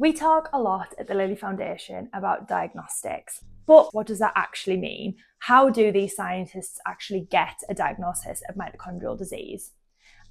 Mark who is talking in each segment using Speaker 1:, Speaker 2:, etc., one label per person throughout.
Speaker 1: We talk a lot at the Lilly Foundation about diagnostics, but what does that actually mean? How do these scientists actually get a diagnosis of mitochondrial disease?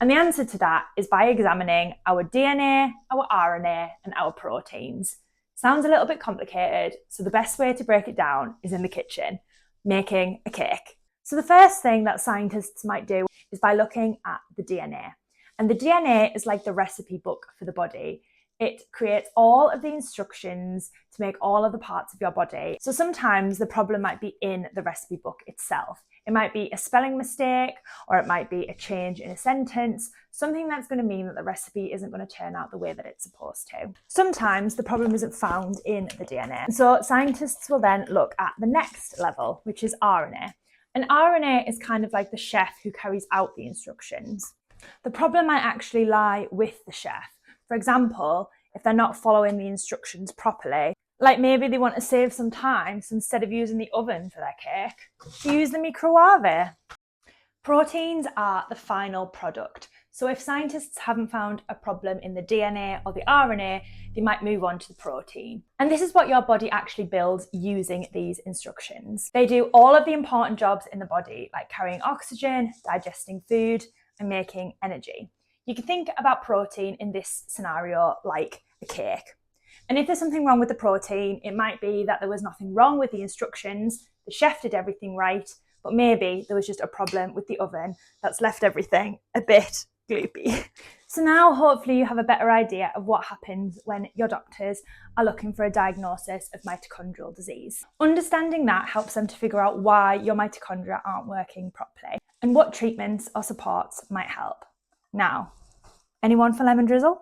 Speaker 1: And the answer to that is by examining our DNA, our RNA, and our proteins. Sounds a little bit complicated, so the best way to break it down is in the kitchen, making a cake. So the first thing that scientists might do is by looking at the DNA. And the DNA is like the recipe book for the body. It creates all of the instructions to make all of the parts of your body. So sometimes the problem might be in the recipe book itself. It might be a spelling mistake, or it might be a change in a sentence, something that's going to mean that the recipe isn't going to turn out the way that it's supposed to. Sometimes the problem isn't found in the DNA. So scientists will then look at the next level, which is RNA. And RNA is kind of like the chef who carries out the instructions. The problem might actually lie with the chef. For example, if they're not following the instructions properly, like maybe they want to save some time, so instead of using the oven for their cake, they use the microwave. Proteins are the final product. So if scientists haven't found a problem in the DNA or the RNA, they might move on to the protein. And this is what your body actually builds using these instructions. They do all of the important jobs in the body, like carrying oxygen, digesting food, and making energy. You can think about protein in this scenario like a cake. And if there's something wrong with the protein, it might be that there was nothing wrong with the instructions, the chef did everything right, but maybe there was just a problem with the oven that's left everything a bit gloopy. So now hopefully you have a better idea of what happens when your doctors are looking for a diagnosis of mitochondrial disease. Understanding that helps them to figure out why your mitochondria aren't working properly and what treatments or supports might help. Now, anyone for lemon drizzle?